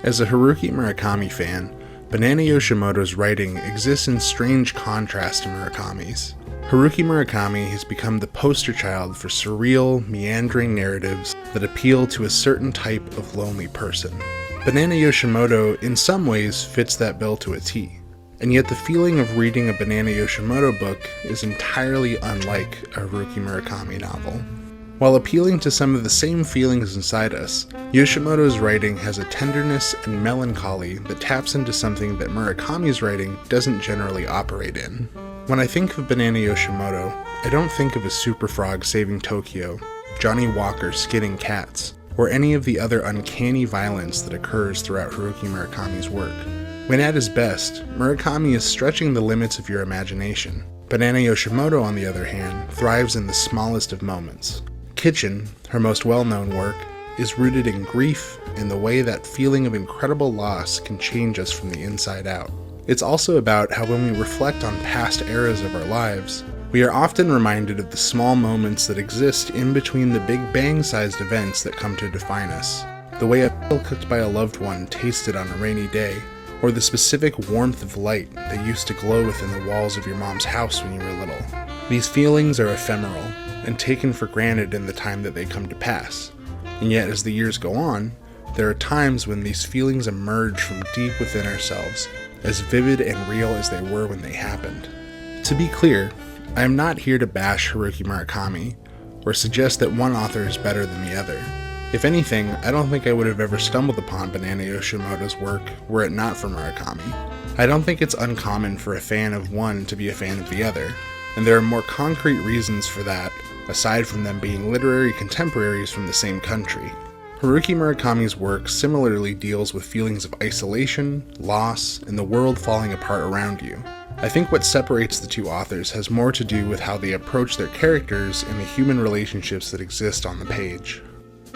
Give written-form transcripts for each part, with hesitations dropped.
As a Haruki Murakami fan, Banana Yoshimoto's writing exists in strange contrast to Murakami's. Haruki Murakami has become the poster child for surreal, meandering narratives that appeal to a certain type of lonely person. Banana Yoshimoto, in some ways, fits that bill to a T, and yet the feeling of reading a Banana Yoshimoto book is entirely unlike a Haruki Murakami novel. While appealing to some of the same feelings inside us, Yoshimoto's writing has a tenderness and melancholy that taps into something that Murakami's writing doesn't generally operate in. When I think of Banana Yoshimoto, I don't think of a super frog saving Tokyo, Johnny Walker skinning cats, or any of the other uncanny violence that occurs throughout Haruki Murakami's work. When at his best, Murakami is stretching the limits of your imagination. Banana Yoshimoto, on the other hand, thrives in the smallest of moments. Kitchen, her most well-known work, is rooted in grief in the way that feeling of incredible loss can change us from the inside out. It's also about how when we reflect on past eras of our lives, we are often reminded of the small moments that exist in between the Big Bang-sized events that come to define us. The way a meal cooked by a loved one tasted on a rainy day, or the specific warmth of light that used to glow within the walls of your mom's house when you were little. These feelings are ephemeral and taken for granted in the time that they come to pass. And yet, as the years go on, there are times when these feelings emerge from deep within ourselves, as vivid and real as they were when they happened. To be clear, I am not here to bash Haruki Murakami, or suggest that one author is better than the other. If anything, I don't think I would have ever stumbled upon Banana Yoshimoto's work were it not for Murakami. I don't think it's uncommon for a fan of one to be a fan of the other, and there are more concrete reasons for that, aside from them being literary contemporaries from the same country. Haruki Murakami's work similarly deals with feelings of isolation, loss, and the world falling apart around you. I think what separates the two authors has more to do with how they approach their characters and the human relationships that exist on the page.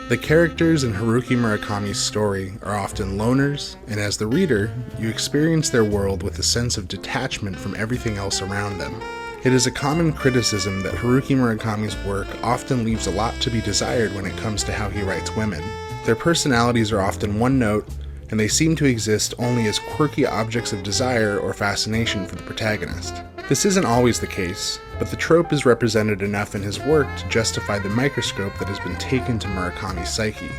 The characters in Haruki Murakami's story are often loners, and as the reader, you experience their world with a sense of detachment from everything else around them. It is a common criticism that Haruki Murakami's work often leaves a lot to be desired when it comes to how he writes women. Their personalities are often one note, and they seem to exist only as quirky objects of desire or fascination for the protagonist. This isn't always the case, but the trope is represented enough in his work to justify the microscope that has been taken to Murakami's psyche.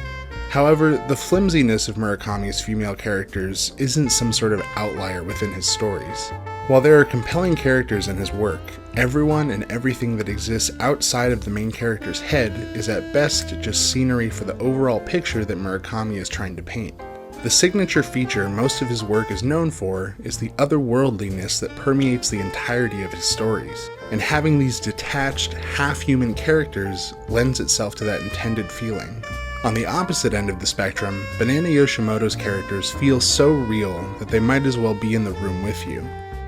However, the flimsiness of Murakami's female characters isn't some sort of outlier within his stories. While there are compelling characters in his work, everyone and everything that exists outside of the main character's head is at best just scenery for the overall picture that Murakami is trying to paint. The signature feature most of his work is known for is the otherworldliness that permeates the entirety of his stories, and having these detached, half-human characters lends itself to that intended feeling. On the opposite end of the spectrum, Banana Yoshimoto's characters feel so real that they might as well be in the room with you.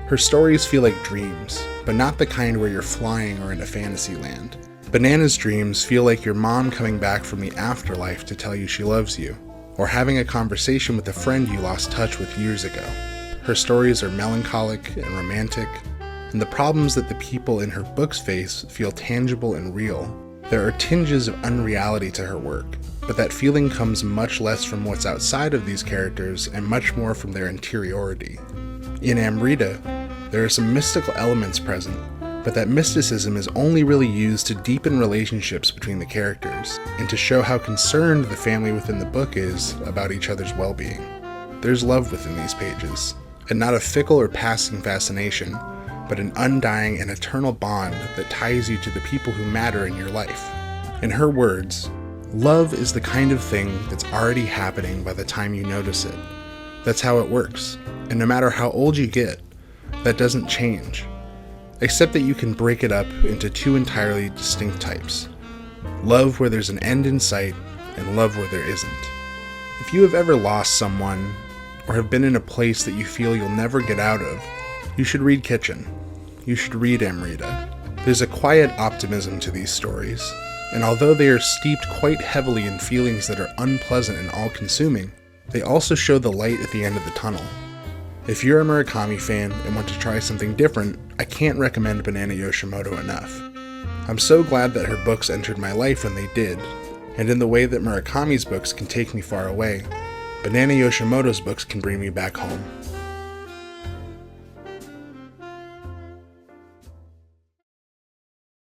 Her stories feel like dreams, but not the kind where you're flying or in a fantasy land. Banana's dreams feel like your mom coming back from the afterlife to tell you she loves you, or having a conversation with a friend you lost touch with years ago. Her stories are melancholic and romantic, and the problems that the people in her books face feel tangible and real. There are tinges of unreality to her work, but that feeling comes much less from what's outside of these characters and much more from their interiority. In Amrita, there are some mystical elements present, but that mysticism is only really used to deepen relationships between the characters, and to show how concerned the family within the book is about each other's well-being. There's love within these pages, and not a fickle or passing fascination, but an undying and eternal bond that ties you to the people who matter in your life. In her words, love is the kind of thing that's already happening by the time you notice it. That's how it works, and no matter how old you get, that doesn't change. Except that you can break it up into two entirely distinct types. Love where there's an end in sight, and love where there isn't. If you have ever lost someone, or have been in a place that you feel you'll never get out of, you should read Kitchen. You should read Amrita. There's a quiet optimism to these stories, and although they are steeped quite heavily in feelings that are unpleasant and all-consuming, they also show the light at the end of the tunnel. If you're a Murakami fan and want to try something different, I can't recommend Banana Yoshimoto enough. I'm so glad that her books entered my life when they did, and in the way that Murakami's books can take me far away, Banana Yoshimoto's books can bring me back home.